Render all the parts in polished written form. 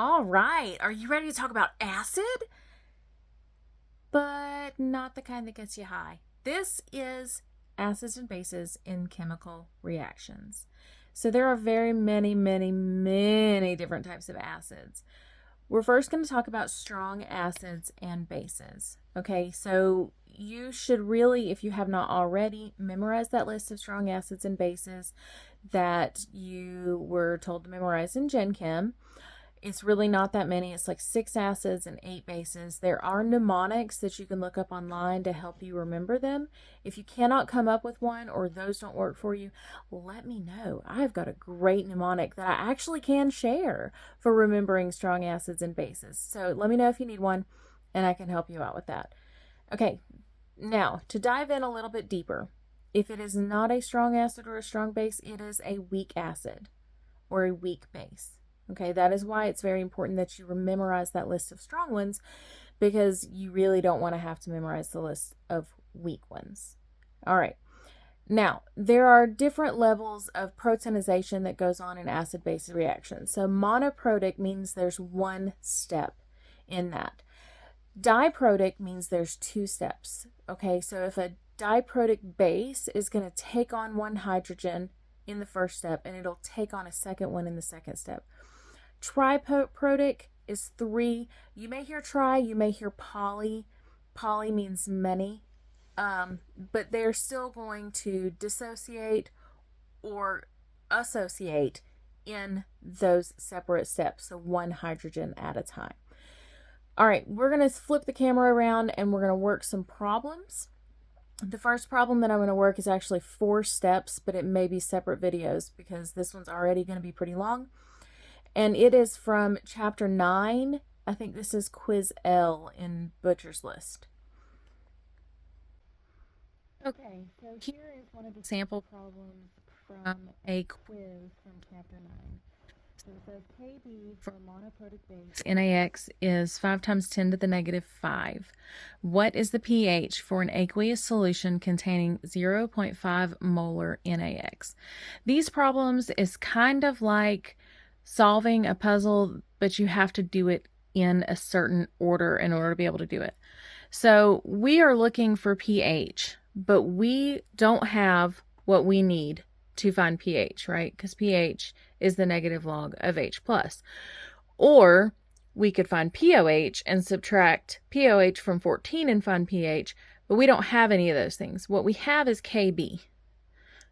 All right, are you ready to talk about acid? But not the kind that gets you high. This is acids and bases in chemical reactions. So there are very many different types of acids. We're first going to talk about strong acids and bases. Okay, so you should really, if you have not already, memorize that list of strong acids and bases that you were told to memorize in Gen Chem. It's really not that many. It's like 6 acids and 8 bases. There are mnemonics that you can look up online to help you remember them. If you cannot come up with one or those don't work for you, let me know. I've got a great mnemonic that I actually can share for remembering strong acids and bases. So let me know if you need one and I can help you out with that. Okay, now to dive in a little bit deeper, if it is not a strong acid or a strong base, it is a weak acid or a weak base. Okay, that is why it's very important that you memorize that list of strong ones, because you really don't want to have to memorize the list of weak ones. All right. Now, there are different levels of proteinization that goes on in acid-base reactions. So monoprotic means there's one step in that. Diprotic means there's 2 steps. Okay, so if a diprotic base is going to take on one hydrogen in the first step, and it'll take on a second one in the second step. Triprotic is 3. You may hear tri, you may hear poly. Poly means many, but they're still going to dissociate or associate in those separate steps, so one hydrogen at a time. All right, we're going to flip the camera around and we're going to work some problems. The first problem that I'm going to work is actually 4 steps, but it may be separate videos because this one's already going to be pretty long. And it is from chapter 9. I think this is quiz L in Butcher's List. Okay, so here is one of the sample problems from a quiz from chapter 9. So it says Kb for monoprotic base NaX is 5 times 10 to the negative 5. What is the pH for an aqueous solution containing 0.5 molar NaX? These problems is kind of like solving a puzzle, but you have to do it in a certain order in order to be able to do it. So we are looking for pH, but we don't have what we need to find pH, right? Because pH is the negative log of H+. Or we could find POH and subtract POH from 14 and find pH, but we don't have any of those things. What we have is Kb,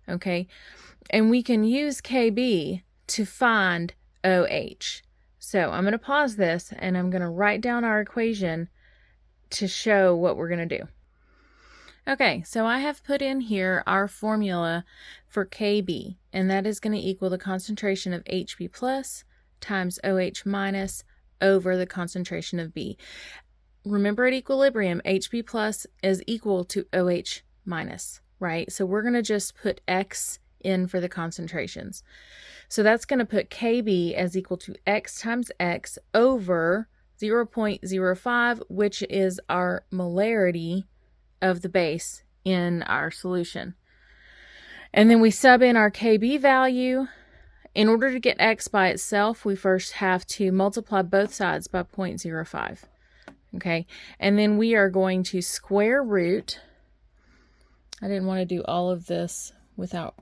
okay? And we can use Kb to find OH. So I'm going to pause this and I'm going to write down our equation to show what we're going to do. Okay, so I have put in here our formula for Kb, and that is going to equal the concentration of Hb plus times OH minus over the concentration of B. Remember, at equilibrium, Hb plus is equal to OH minus, right? So we're going to just put X in for the concentrations. So that's going to put Kb as equal to X times X over 0.05, which is our molarity of the base in our solution. And then we sub in our Kb value. In order to get X by itself, we first have to multiply both sides by 0.05. Okay, and then we are going to square root. I didn't want to do all of this without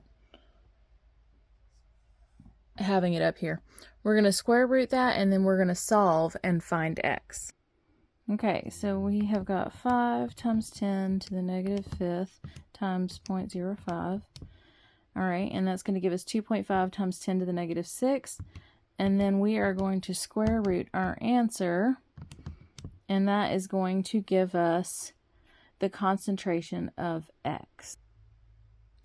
having it up here. We're going to square root that, and then we're going to solve and find X. Okay, so we have got 5 times 10 to the negative 5th times 0.05. All right, and that's going to give us 2.5 times 10 to the negative 6th. And then we are going to square root our answer, and that is going to give us the concentration of X.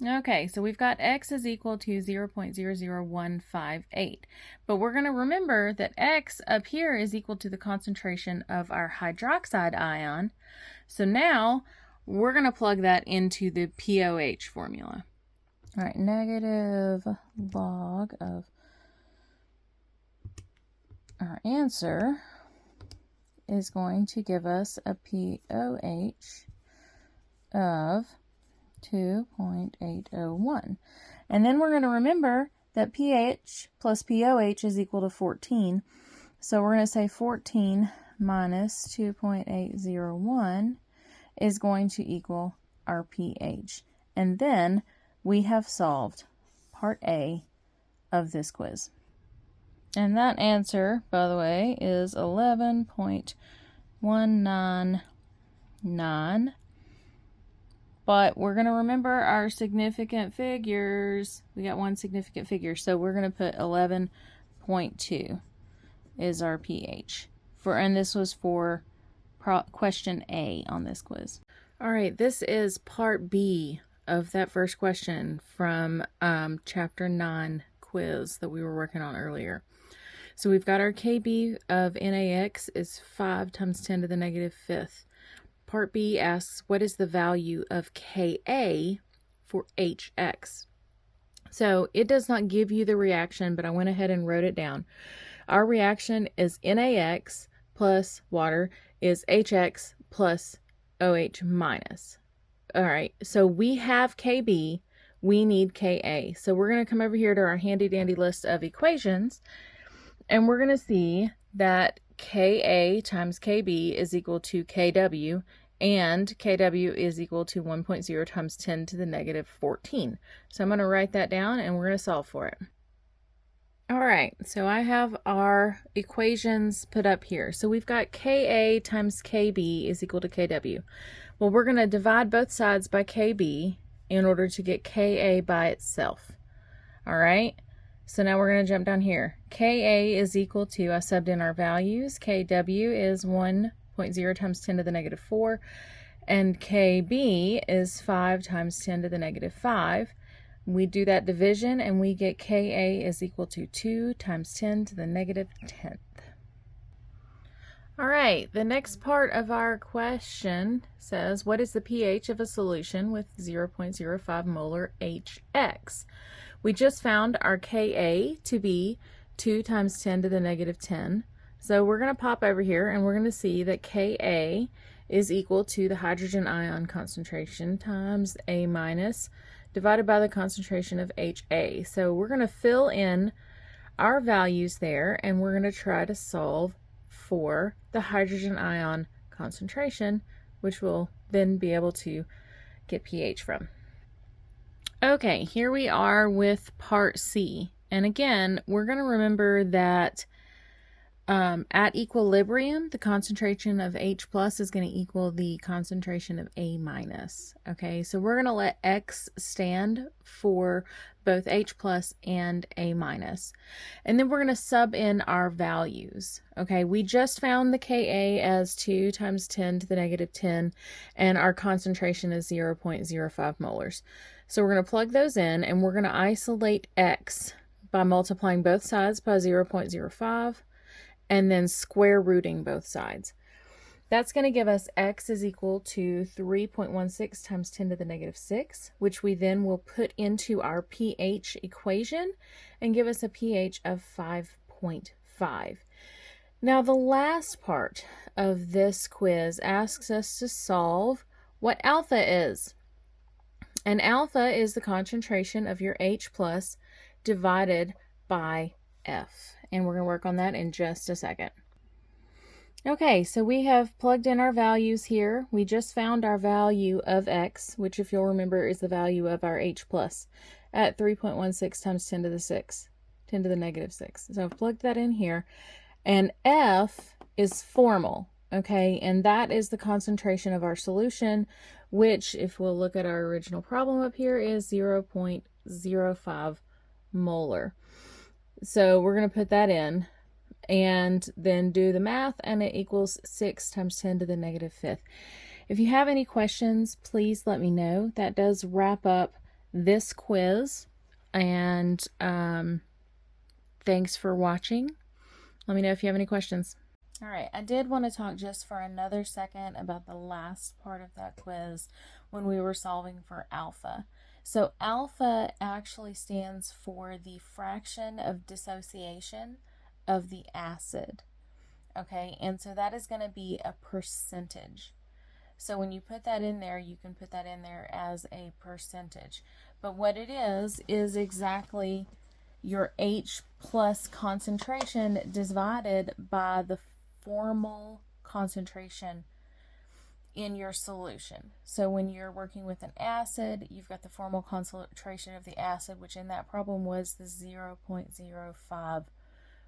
Okay, so we've got X is equal to 0.00158, but we're going to remember that X up here is equal to the concentration of our hydroxide ion. So now we're going to plug that into the POH formula. All right, negative log of our answer is going to give us a POH of 2.801. And then we're going to remember that pH plus POH is equal to 14. So we're going to say 14 minus 2.801 is going to equal our pH. And then we have solved part A of this quiz. And that answer, by the way, is 11.199. But we're going to remember our significant figures. We got one significant figure, so we're going to put 11.2 is our pH. And this was for question A on this quiz. All right, this is part B of that first question from chapter 9 quiz that we were working on earlier. So we've got our KB of NaX is 5 times 10 to the negative 5th. Part B asks, what is the value of Ka for HX? So it does not give you the reaction, but I went ahead and wrote it down. Our reaction is NaX plus water is HX plus OH minus. All right, so we have Kb, we need Ka. So we're going to come over here to our handy dandy list of equations, and we're going to see that Ka times Kb is equal to Kw, and Kw is equal to 1.0 times 10 to the negative 14. So I'm going to write that down, and we're going to solve for it. All right, so I have our equations put up here. So we've got Ka times Kb is equal to Kw. Well, we're going to divide both sides by Kb in order to get Ka by itself. All right, so now we're going to jump down here. Ka is equal to, I subbed in our values. Kw is 1.0 times 10 to the negative 4, and Kb is 5 times 10 to the negative 5. We do that division, and we get Ka is equal to 2 times 10 to the negative 10th. All right, the next part of our question says, what is the pH of a solution with 0.05 molar HX? We just found our Ka to be 2 times 10 to the negative 10. So we're going to pop over here, and we're going to see that Ka is equal to the hydrogen ion concentration times A minus divided by the concentration of HA. So we're going to fill in our values there, and we're going to try to solve for the hydrogen ion concentration, which we'll then be able to get pH from. Okay, here we are with part C. And again, we're going to remember that at equilibrium, the concentration of H plus is going to equal the concentration of A minus. Okay, so we're going to let X stand for both H plus and A minus. And then we're going to sub in our values. Okay, we just found the Ka as 2 times 10 to the negative 10, and our concentration is 0.05 molars. So we're going to plug those in, and we're going to isolate X by multiplying both sides by 0.05. and then square rooting both sides. That's going to give us X is equal to 3.16 times 10 to the negative 6, which we then will put into our pH equation and give us a pH of 5.5. Now, the last part of this quiz asks us to solve what alpha is. And alpha is the concentration of your H plus divided by F. And we're going to work on that in just a second. Okay, so we have plugged in our values here. We just found our value of X, which if you'll remember is the value of our H plus at 3.16 times 10 to the 6, 10 to the negative 6. So I've plugged that in here. And F is formal, okay? And that is the concentration of our solution, which if we'll look at our original problem up here is 0.05 molar. So we're going to put that in and then do the math, and it equals 6 times 10 to the negative 5th. If you have any questions, please let me know. That does wrap up this quiz, and thanks for watching. Let me know if you have any questions. All right, I did want to talk just for another second about the last part of that quiz when we were solving for alpha. So alpha actually stands for the fraction of dissociation of the acid. Okay, and so that is going to be a percentage. So when you put that in there, you can put that in there as a percentage. But what it is exactly your H plus concentration divided by the formal concentration in your solution. So when you're working with an acid, you've got the formal concentration of the acid, which in that problem was the 0.05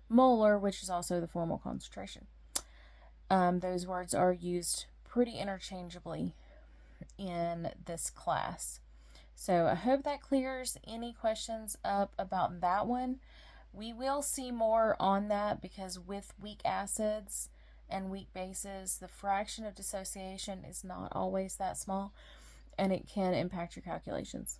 molar, which is also the formal concentration. Those words are used pretty interchangeably in this class. So I hope that clears any questions up about that one. We will see more on that because with weak acids and weak bases, the fraction of dissociation is not always that small, and it can impact your calculations.